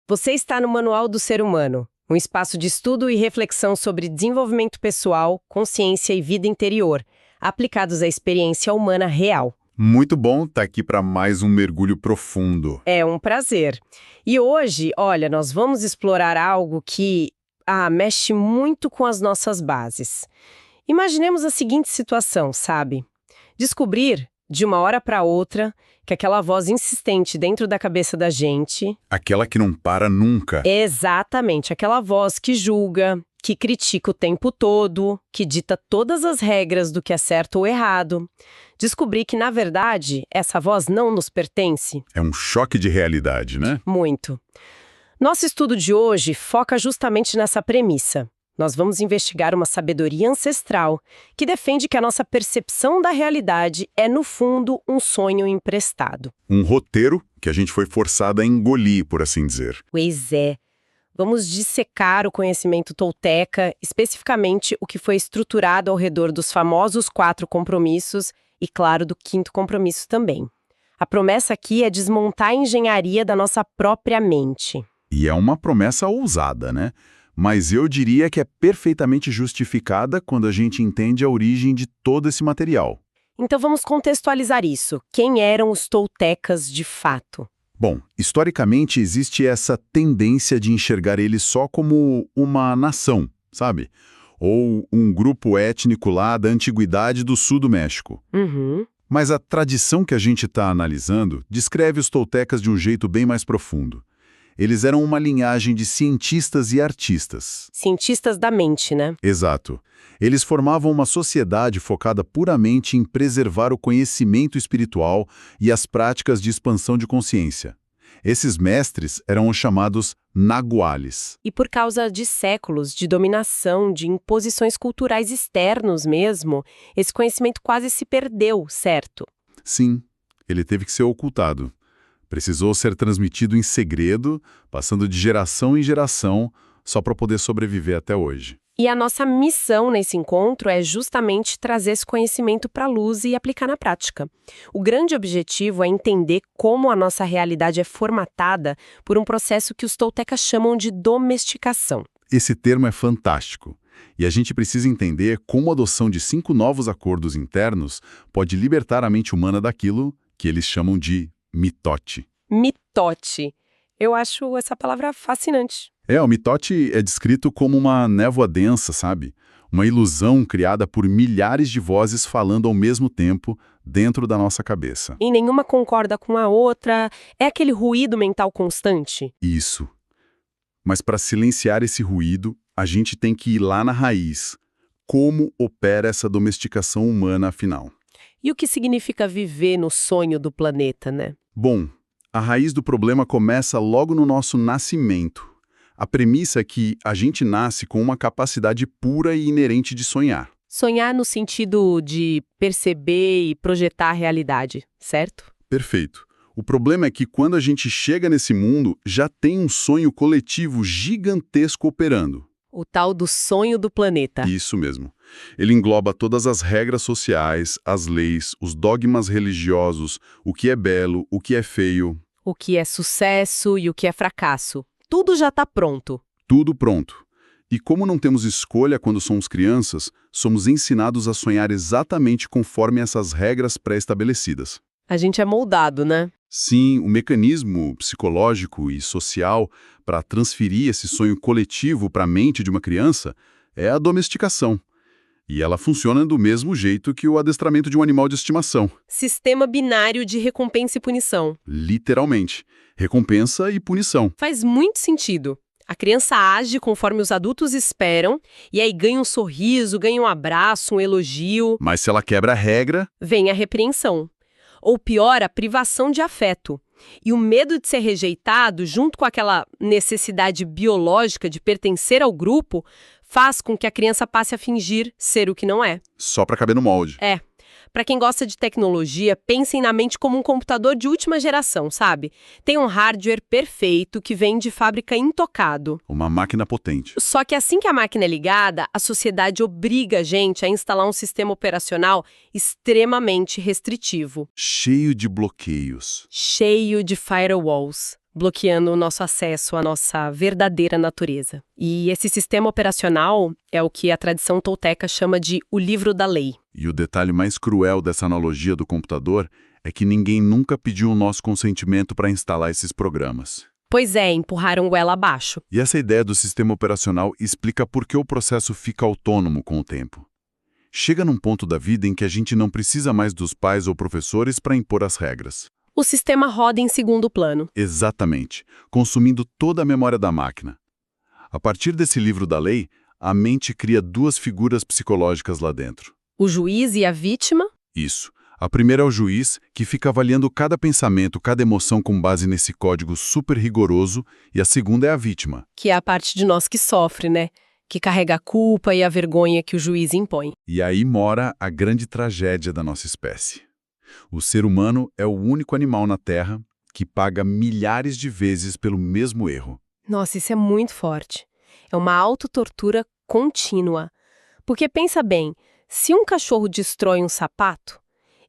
Você está no Manual do Ser Humano, um espaço de estudo e reflexão sobre desenvolvimento pessoal, consciência e vida interior, aplicados à experiência humana real. Muito bom estar aqui para mais um mergulho profundo. É um prazer. E hoje, olha, nós vamos explorar algo que mexe muito com as nossas bases. Imaginemos a seguinte situação, sabe? Descobrir, de uma hora para outra, que aquela voz insistente dentro da cabeça da gente... Aquela que não para nunca. Exatamente, aquela voz que julga, que critica o tempo todo, que dita todas as regras do que é certo ou errado. Descobrir que, na verdade, essa voz não nos pertence. É um choque de realidade, né? Muito. Nosso estudo de hoje foca justamente nessa premissa. Nós vamos investigar uma sabedoria ancestral que defende que a nossa percepção da realidade é, no fundo, um sonho emprestado. Um roteiro que a gente foi forçado a engolir, por assim dizer. Pois é. Vamos dissecar o conhecimento tolteca, especificamente o que foi estruturado ao redor dos famosos 4 compromissos e, claro, do 5º compromisso também. A promessa aqui é desmontar a engenharia da nossa própria mente. E é uma promessa ousada, né? Mas eu diria que é perfeitamente justificada quando a gente entende a origem de todo esse material. Então vamos contextualizar isso. Quem eram os toltecas de fato? Bom, historicamente existe essa tendência de enxergar eles só como uma nação, sabe? Ou um grupo étnico lá da antiguidade do sul do México. Uhum. Mas a tradição que a gente está analisando descreve os toltecas de um jeito bem mais profundo. Eles eram uma linhagem de cientistas e artistas. Cientistas da mente, né? Exato. Eles formavam uma sociedade focada puramente em preservar o conhecimento espiritual e as práticas de expansão de consciência. Esses mestres eram os chamados naguales. E por causa de séculos de dominação, de imposições culturais externos mesmo, esse conhecimento quase se perdeu, certo? Sim, ele teve que ser ocultado. Precisou ser transmitido em segredo, passando de geração em geração, só para poder sobreviver até hoje. E a nossa missão nesse encontro é justamente trazer esse conhecimento para a luz e aplicar na prática. O grande objetivo é entender como a nossa realidade é formatada por um processo que os toltecas chamam de domesticação. Esse termo é fantástico. E a gente precisa entender como a adoção de 5 novos acordos internos pode libertar a mente humana daquilo que eles chamam de mitote. Mitote. Eu acho essa palavra fascinante. O mitote é descrito como uma névoa densa, sabe? Uma ilusão criada por milhares de vozes falando ao mesmo tempo dentro da nossa cabeça. E nenhuma concorda com a outra. É aquele ruído mental constante. Isso. Mas para silenciar esse ruído, a gente tem que ir lá na raiz. Como opera essa domesticação humana, afinal? E o que significa viver no sonho do planeta, né? Bom, a raiz do problema começa logo no nosso nascimento. A premissa é que a gente nasce com uma capacidade pura e inerente de sonhar. Sonhar no sentido de perceber e projetar a realidade, certo? Perfeito. O problema é que quando a gente chega nesse mundo, já tem um sonho coletivo gigantesco operando. O tal do sonho do planeta. Isso mesmo. Ele engloba todas as regras sociais, as leis, os dogmas religiosos, o que é belo, o que é feio. O que é sucesso e o que é fracasso. Tudo já está pronto. Tudo pronto. E como não temos escolha quando somos crianças, somos ensinados a sonhar exatamente conforme essas regras pré-estabelecidas. A gente é moldado, né? Sim, o mecanismo psicológico e social para transferir esse sonho coletivo para a mente de uma criança é a domesticação. E ela funciona do mesmo jeito que o adestramento de um animal de estimação. Sistema binário de recompensa e punição. Literalmente. Recompensa e punição. Faz muito sentido. A criança age conforme os adultos esperam, e aí ganha um sorriso, ganha um abraço, um elogio. Mas se ela quebra a regra... Vem a repreensão. Ou pior, a privação de afeto. E o medo de ser rejeitado, junto com aquela necessidade biológica de pertencer ao grupo, faz com que a criança passe a fingir ser o que não é. Só para caber no molde. É. Para quem gosta de tecnologia, pensem na mente como um computador de última geração, sabe? Tem um hardware perfeito que vem de fábrica intocado. Uma máquina potente. Só que assim que a máquina é ligada, a sociedade obriga a gente a instalar um sistema operacional extremamente restritivo. Cheio de bloqueios. Cheio de firewalls. bloqueando o nosso acesso à nossa verdadeira natureza. E esse sistema operacional é o que a tradição tolteca chama de o livro da lei. E o detalhe mais cruel dessa analogia do computador é que ninguém nunca pediu o nosso consentimento para instalar esses programas. Pois é, empurraram goela abaixo. E essa ideia do sistema operacional explica por que o processo fica autônomo com o tempo. Chega num ponto da vida em que a gente não precisa mais dos pais ou professores para impor as regras. O sistema roda em segundo plano. Exatamente, consumindo toda a memória da máquina. A partir desse livro da lei, a mente cria duas figuras psicológicas lá dentro. O juiz e a vítima? Isso. A primeira é o juiz, que fica avaliando cada pensamento, cada emoção com base nesse código super rigoroso, e a segunda é a vítima. Que é a parte de nós que sofre, né? Que carrega a culpa e a vergonha que o juiz impõe. E aí mora a grande tragédia da nossa espécie. O ser humano é o único animal na Terra que paga milhares de vezes pelo mesmo erro. Nossa, isso é muito forte. É uma autotortura contínua. Porque pensa bem, se um cachorro destrói um sapato,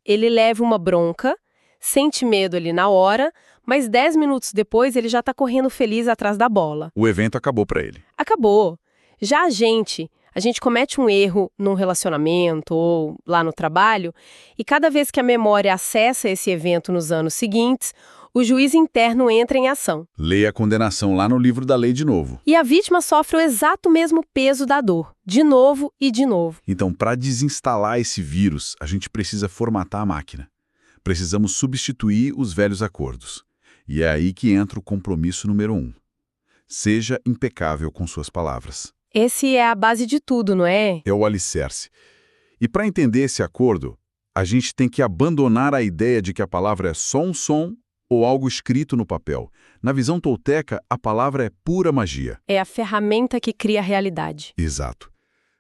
ele leva uma bronca, sente medo ali na hora, mas 10 minutos depois ele já está correndo feliz atrás da bola. O evento acabou para ele. Acabou. Já a gente comete um erro num relacionamento ou lá no trabalho, e cada vez que a memória acessa esse evento nos anos seguintes, o juiz interno entra em ação. Leia a condenação lá no livro da lei de novo. E a vítima sofre o exato mesmo peso da dor, de novo e de novo. Então, para desinstalar esse vírus, a gente precisa formatar a máquina. Precisamos substituir os velhos acordos. E é aí que entra o compromisso número 1. Seja impecável com suas palavras. Esse é a base de tudo, não é? É o alicerce. E para entender esse acordo, a gente tem que abandonar a ideia de que a palavra é só um som ou algo escrito no papel. Na visão tolteca, a palavra é pura magia. É a ferramenta que cria a realidade. Exato.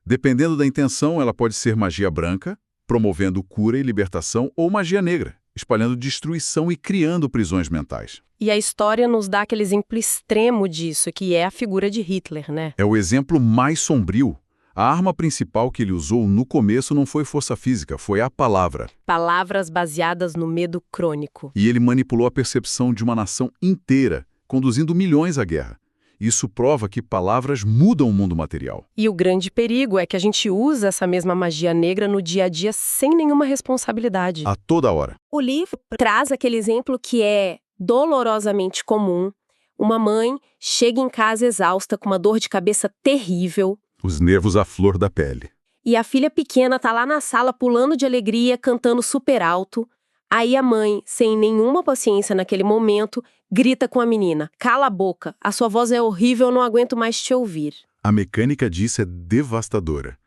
Dependendo da intenção, ela pode ser magia branca, promovendo cura e libertação, ou magia negra, espalhando destruição e criando prisões mentais. E a história nos dá aquele exemplo extremo disso, que é a figura de Hitler, né? É o exemplo mais sombrio. A arma principal que ele usou no começo não foi força física, foi a palavra. Palavras baseadas no medo crônico. E ele manipulou a percepção de uma nação inteira, conduzindo milhões à guerra. Isso prova que palavras mudam o mundo material. E o grande perigo é que a gente usa essa mesma magia negra no dia a dia sem nenhuma responsabilidade. A toda hora. O livro traz aquele exemplo que é dolorosamente comum. Uma mãe chega em casa exausta com uma dor de cabeça terrível. Os nervos à flor da pele. E a filha pequena tá lá na sala pulando de alegria, cantando super alto. Aí a mãe, sem nenhuma paciência naquele momento, grita com a menina: "Cala a boca, a sua voz é horrível, eu não aguento mais te ouvir." A mecânica disso é devastadora.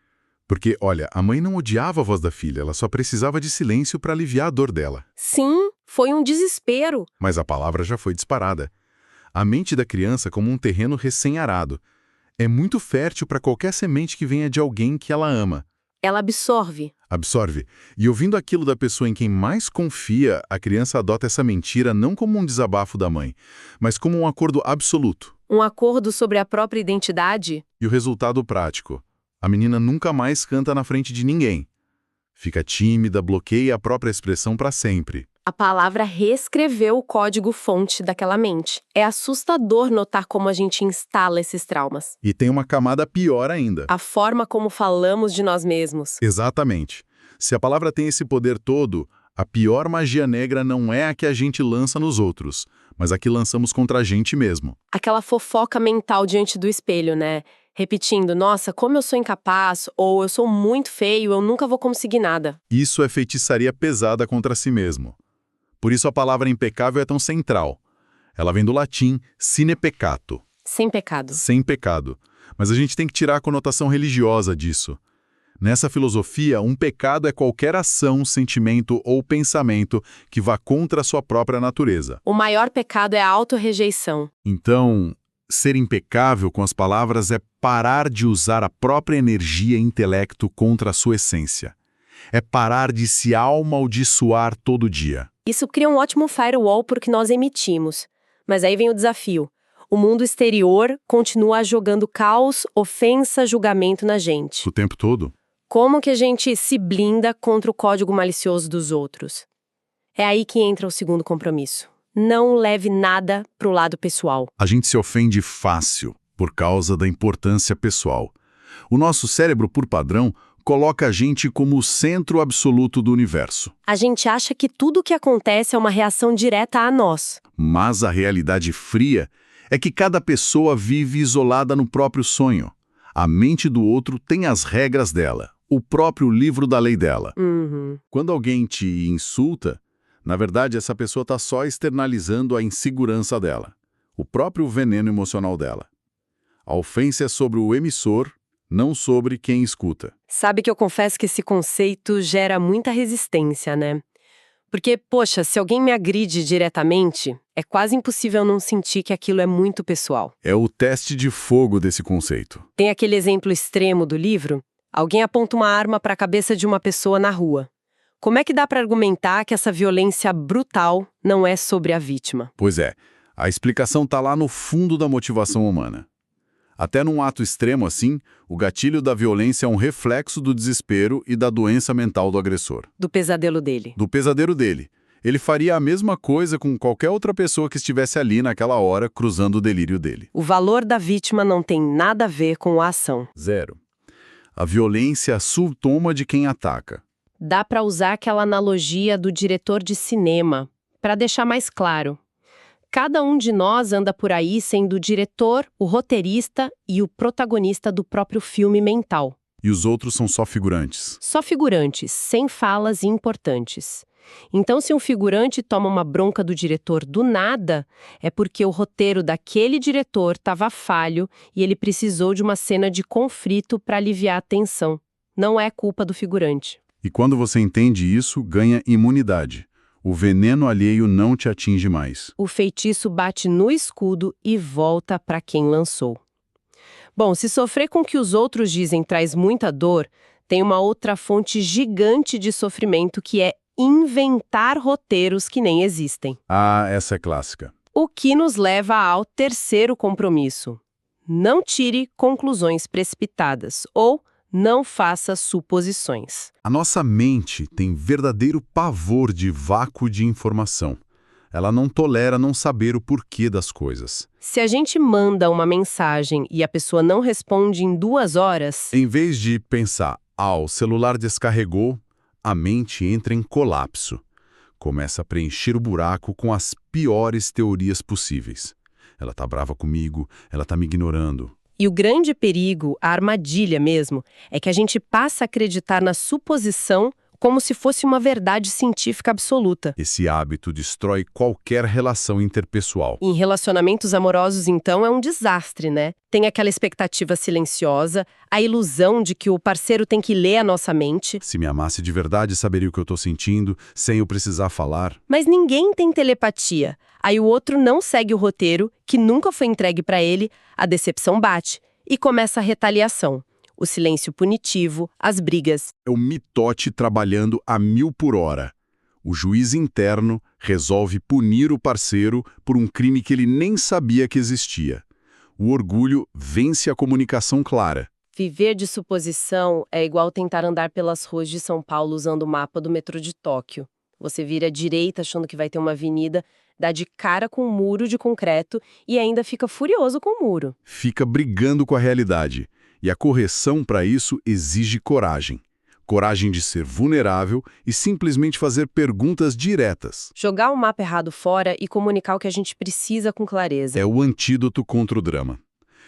Porque, olha, a mãe não odiava a voz da filha, ela só precisava de silêncio para aliviar a dor dela. Sim, foi um desespero. Mas a palavra já foi disparada. A mente da criança como um terreno recém-arado. É muito fértil para qualquer semente que venha de alguém que ela ama. Ela absorve. Absorve. E ouvindo aquilo da pessoa em quem mais confia, a criança adota essa mentira não como um desabafo da mãe, mas como um acordo absoluto. Um acordo sobre a própria identidade. E o resultado prático. A menina nunca mais canta na frente de ninguém. Fica tímida, bloqueia a própria expressão para sempre. A palavra reescreveu o código-fonte daquela mente. É assustador notar como a gente instala esses traumas. E tem uma camada pior ainda. A forma como falamos de nós mesmos. Exatamente. Se a palavra tem esse poder todo, a pior magia negra não é a que a gente lança nos outros, mas a que lançamos contra a gente mesmo. Aquela fofoca mental diante do espelho, né? Repetindo: "Nossa, como eu sou incapaz", ou "Eu sou muito feio, eu nunca vou conseguir nada." Isso é feitiçaria pesada contra si mesmo. Por isso a palavra impecável é tão central. Ela vem do latim sine peccato. Sem pecado. Sem pecado. Mas a gente tem que tirar a conotação religiosa disso. Nessa filosofia, um pecado é qualquer ação, sentimento ou pensamento que vá contra a sua própria natureza. O maior pecado é a autorrejeição. Então, ser impecável com as palavras é parar de usar a própria energia e intelecto contra a sua essência. É parar de se amaldiçoar todo dia. Isso cria um ótimo firewall porque nós emitimos. Mas aí vem o desafio. O mundo exterior continua jogando caos, ofensa, julgamento na gente. O tempo todo? Como que a gente se blinda contra o código malicioso dos outros? É aí que entra o segundo compromisso. Não leve nada pro lado pessoal. A gente se ofende fácil por causa da importância pessoal. O nosso cérebro, por padrão, coloca a gente como o centro absoluto do universo. A gente acha que tudo o que acontece é uma reação direta a nós. Mas a realidade fria é que cada pessoa vive isolada no próprio sonho. A mente do outro tem as regras dela, o próprio livro da lei dela. Quando alguém te insulta, na verdade essa pessoa está só externalizando a insegurança dela, o próprio veneno emocional dela. A ofensa é sobre o emissor, não sobre quem escuta. Sabe que eu confesso que esse conceito gera muita resistência, né? Porque, poxa, se alguém me agride diretamente, é quase impossível não sentir que aquilo é muito pessoal. É o teste de fogo desse conceito. Tem aquele exemplo extremo do livro? Alguém aponta uma arma para a cabeça de uma pessoa na rua. Como é que dá para argumentar que essa violência brutal não é sobre a vítima? Pois é, a explicação está lá no fundo da motivação humana. Até num ato extremo assim, o gatilho da violência é um reflexo do desespero e da doença mental do agressor. Do pesadelo dele. Do pesadelo dele. Ele faria a mesma coisa com qualquer outra pessoa que estivesse ali naquela hora, cruzando o delírio dele. O valor da vítima não tem nada a ver com a ação. Zero. A violência é sintoma de quem ataca. Dá para usar aquela analogia do diretor de cinema, para deixar mais claro. Cada um de nós anda por aí sendo o diretor, o roteirista e o protagonista do próprio filme mental. E os outros são só figurantes. Só figurantes, sem falas importantes. Então, se um figurante toma uma bronca do diretor do nada, é porque o roteiro daquele diretor estava falho e ele precisou de uma cena de conflito para aliviar a tensão. Não é culpa do figurante. E quando você entende isso, ganha imunidade. O veneno alheio não te atinge mais. O feitiço bate no escudo e volta para quem lançou. Bom, se sofrer com o que os outros dizem traz muita dor, tem uma outra fonte gigante de sofrimento que é inventar roteiros que nem existem. Ah, essa é clássica. O que nos leva ao terceiro compromisso. Não tire conclusões precipitadas ou não faça suposições. A nossa mente tem verdadeiro pavor de vácuo de informação. Ela não tolera não saber o porquê das coisas. Se a gente manda uma mensagem e a pessoa não responde em 2 horas... Em vez de pensar, o celular descarregou, a mente entra em colapso. Começa a preencher o buraco com as piores teorias possíveis. Ela tá brava comigo, ela tá me ignorando. E o grande perigo, a armadilha mesmo, é que a gente passa a acreditar na suposição como se fosse uma verdade científica absoluta. Esse hábito destrói qualquer relação interpessoal. Em relacionamentos amorosos, então, é um desastre, né? Tem aquela expectativa silenciosa, a ilusão de que o parceiro tem que ler a nossa mente. Se me amasse de verdade, saberia o que eu tô sentindo, sem eu precisar falar. Mas ninguém tem telepatia. Aí o outro não segue o roteiro, que nunca foi entregue pra ele, a decepção bate e começa a retaliação. O silêncio punitivo, as brigas. É o mitote trabalhando a 1000 por hora. O juiz interno resolve punir o parceiro por um crime que ele nem sabia que existia. O orgulho vence a comunicação clara. Viver de suposição é igual tentar andar pelas ruas de São Paulo usando o mapa do metrô de Tóquio. Você vira à direita achando que vai ter uma avenida, dá de cara com um muro de concreto e ainda fica furioso com o muro. Fica brigando com a realidade. E a correção para isso exige coragem. Coragem de ser vulnerável e simplesmente fazer perguntas diretas. Jogar o mapa errado fora e comunicar o que a gente precisa com clareza. É o antídoto contra o drama.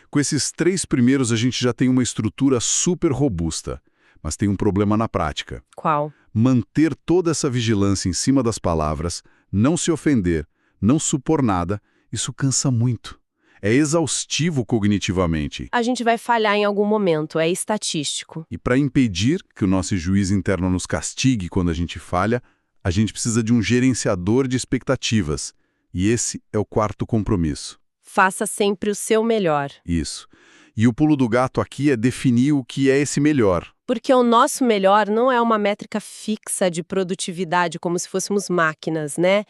Com esses 3 primeiros a gente já tem uma estrutura super robusta. Mas tem um problema na prática. Qual? Manter toda essa vigilância em cima das palavras, não se ofender, não supor nada, isso cansa muito. É exaustivo cognitivamente. A gente vai falhar em algum momento, é estatístico. E para impedir que o nosso juiz interno nos castigue quando a gente falha, a gente precisa de um gerenciador de expectativas. E esse é o 4º compromisso. Faça sempre o seu melhor. Isso. E o pulo do gato aqui é definir o que é esse melhor. Porque o nosso melhor não é uma métrica fixa de produtividade, como se fôssemos máquinas, né?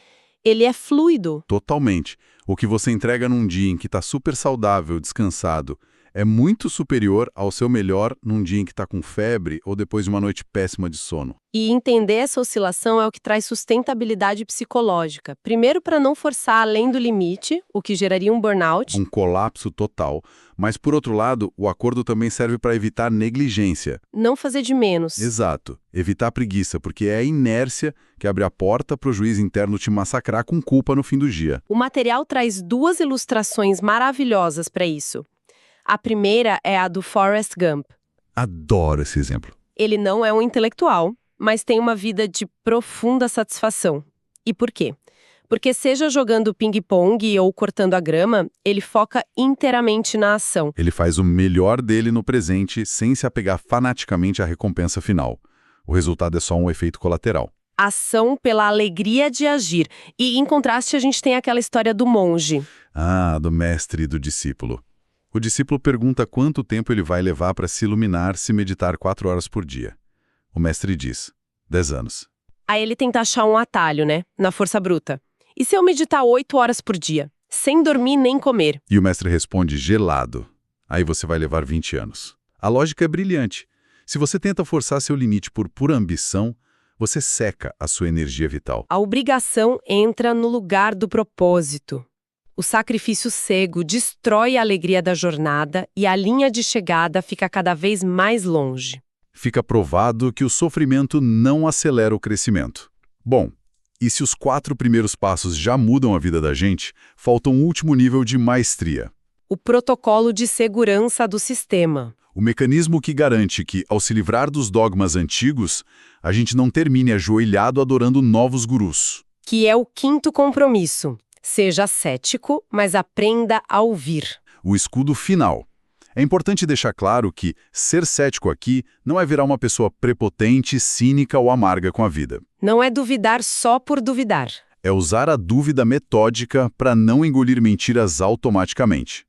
Ele é fluido. Totalmente. O que você entrega num dia em que está super saudável, descansado, É muito superior ao seu melhor num dia em que está com febre ou depois de uma noite péssima de sono. E entender essa oscilação é o que traz sustentabilidade psicológica. Primeiro, para não forçar além do limite, o que geraria um burnout. Um colapso total. Mas, por outro lado, o acordo também serve para evitar negligência. Não fazer de menos. Exato. Evitar a preguiça, porque é a inércia que abre a porta para o juiz interno te massacrar com culpa no fim do dia. O material traz duas ilustrações maravilhosas para isso. A primeira é a do Forrest Gump. Adoro esse exemplo. Ele não é um intelectual, mas tem uma vida de profunda satisfação. E por quê? Porque seja jogando ping-pong ou cortando a grama, ele foca inteiramente na ação. Ele faz o melhor dele no presente sem se apegar fanaticamente à recompensa final. O resultado é só um efeito colateral. Ação pela alegria de agir. E, em contraste, a gente tem aquela história do monge. Ah, do mestre e do discípulo. O discípulo pergunta quanto tempo ele vai levar para se iluminar se meditar 4 horas por dia. O mestre diz, 10 anos. Aí ele tenta achar um atalho, né? Na força bruta. E se eu meditar 8 horas por dia, sem dormir nem comer? E o mestre responde gelado. Aí você vai levar 20 anos. A lógica é brilhante. Se você tenta forçar seu limite por pura ambição, você seca a sua energia vital. A obrigação entra no lugar do propósito. O sacrifício cego destrói a alegria da jornada e a linha de chegada fica cada vez mais longe. Fica provado que o sofrimento não acelera o crescimento. Bom, e se os 4 primeiros passos já mudam a vida da gente, falta um último nível de maestria. O protocolo de segurança do sistema. O mecanismo que garante que, ao se livrar dos dogmas antigos, a gente não termine ajoelhado adorando novos gurus. Que é o 5º compromisso. Seja cético, mas aprenda a ouvir. O escudo final. É importante deixar claro que ser cético aqui não é virar uma pessoa prepotente, cínica ou amarga com a vida. Não é duvidar só por duvidar. É usar a dúvida metódica para não engolir mentiras automaticamente.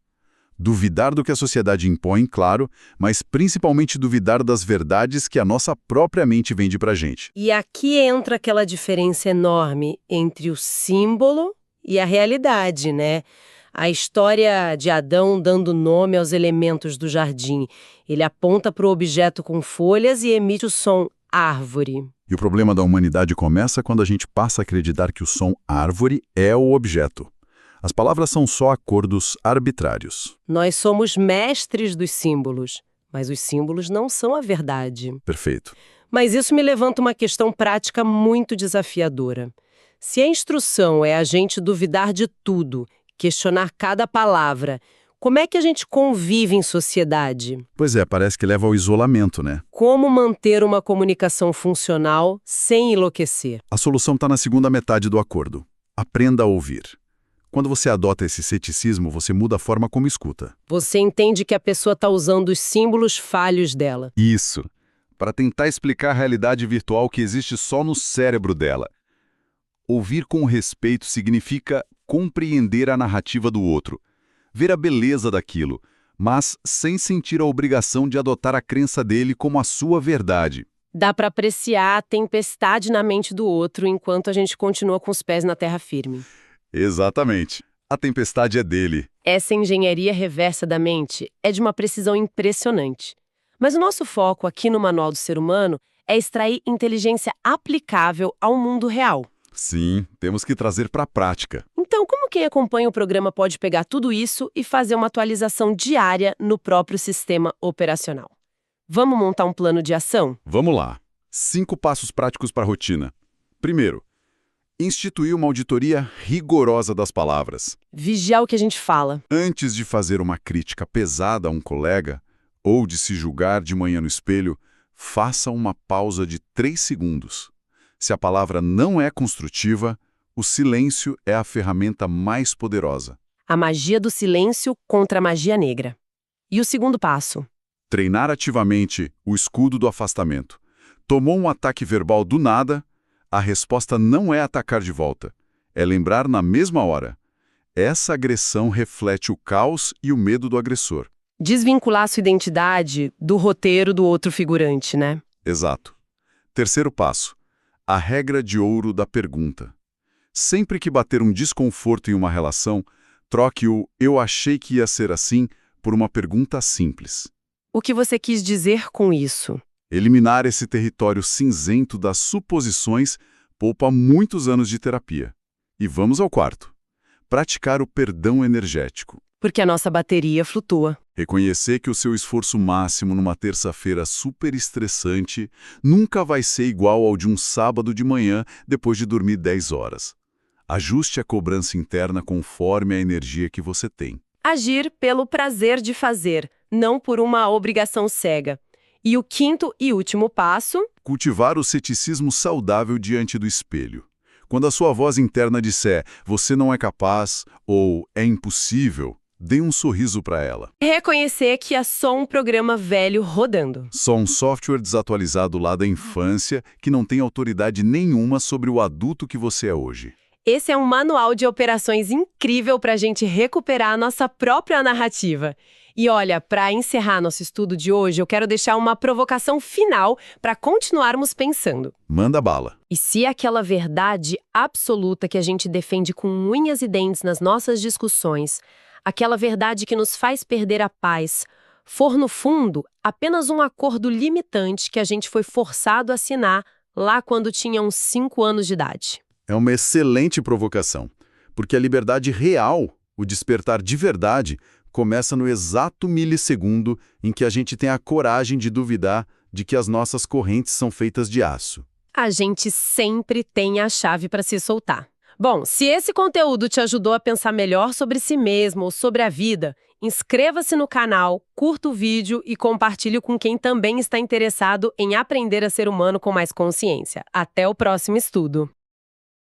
Duvidar do que a sociedade impõe, claro, mas principalmente duvidar das verdades que a nossa própria mente vende pra gente. E aqui entra aquela diferença enorme entre o símbolo e a realidade, né? A história de Adão dando nome aos elementos do jardim. Ele aponta para o objeto com folhas e emite o som árvore. E o problema da humanidade começa quando a gente passa a acreditar que o som árvore é o objeto. As palavras são só acordos arbitrários. Nós somos mestres dos símbolos, mas os símbolos não são a verdade. Perfeito. Mas isso me levanta uma questão prática muito desafiadora. Se a instrução é a gente duvidar de tudo, questionar cada palavra, como é que a gente convive em sociedade? Pois é, parece que leva ao isolamento, né? Como manter uma comunicação funcional sem enlouquecer? A solução está na segunda metade do acordo. Aprenda a ouvir. Quando você adota esse ceticismo, você muda a forma como escuta. Você entende que a pessoa está usando os símbolos falhos dela. Isso. Para tentar explicar a realidade virtual que existe só no cérebro dela. Ouvir com respeito significa compreender a narrativa do outro, ver a beleza daquilo, mas sem sentir a obrigação de adotar a crença dele como a sua verdade. Dá para apreciar a tempestade na mente do outro enquanto a gente continua com os pés na terra firme. Exatamente. A tempestade é dele. Essa engenharia reversa da mente é de uma precisão impressionante. Mas o nosso foco aqui no Manual do Ser Humano é extrair inteligência aplicável ao mundo real. Sim, temos que trazer para a prática. Então, como quem acompanha o programa pode pegar tudo isso e fazer uma atualização diária no próprio sistema operacional? Vamos montar um plano de ação? Vamos lá. 5 passos práticos para a rotina. Primeiro, instituir uma auditoria rigorosa das palavras. Vigiar o que a gente fala. Antes de fazer uma crítica pesada a um colega, ou de se julgar de manhã no espelho, faça uma pausa de 3 segundos. Se a palavra não é construtiva, o silêncio é a ferramenta mais poderosa. A magia do silêncio contra a magia negra. E o segundo passo? Treinar ativamente o escudo do afastamento. Tomou um ataque verbal do nada, a resposta não é atacar de volta. É lembrar na mesma hora. Essa agressão reflete o caos e o medo do agressor. Desvincular sua identidade do roteiro do outro figurante, né? Exato. Terceiro passo. A regra de ouro da pergunta. Sempre que bater um desconforto em uma relação, troque o "eu achei que ia ser assim" por uma pergunta simples. O que você quis dizer com isso? Eliminar esse território cinzento das suposições poupa muitos anos de terapia. E vamos ao quarto. Praticar o perdão energético. Porque a nossa bateria flutua. Reconhecer que o seu esforço máximo numa terça-feira super estressante nunca vai ser igual ao de um sábado de manhã depois de dormir 10 horas. Ajuste a cobrança interna conforme a energia que você tem. Agir pelo prazer de fazer, não por uma obrigação cega. E o quinto e último passo? Cultivar o ceticismo saudável diante do espelho. Quando a sua voz interna disser "você não é capaz" ou "é impossível", dê um sorriso para ela. Reconhecer que é só um programa velho rodando. Só um software desatualizado lá da infância que não tem autoridade nenhuma sobre o adulto que você é hoje. Esse é um manual de operações incrível para a gente recuperar a nossa própria narrativa. E olha, para encerrar nosso estudo de hoje, eu quero deixar uma provocação final para continuarmos pensando. Manda bala. E se aquela verdade absoluta que a gente defende com unhas e dentes nas nossas discussões, aquela verdade que nos faz perder a paz, for no fundo apenas um acordo limitante que a gente foi forçado a assinar lá quando tinha uns 5 anos de idade? É uma excelente provocação, porque a liberdade real, o despertar de verdade, começa no exato milissegundo em que a gente tem a coragem de duvidar de que as nossas correntes são feitas de aço. A gente sempre tem a chave para se soltar. Bom, se esse conteúdo te ajudou a pensar melhor sobre si mesmo ou sobre a vida, inscreva-se no canal, curta o vídeo e compartilhe com quem também está interessado em aprender a ser humano com mais consciência. Até o próximo estudo!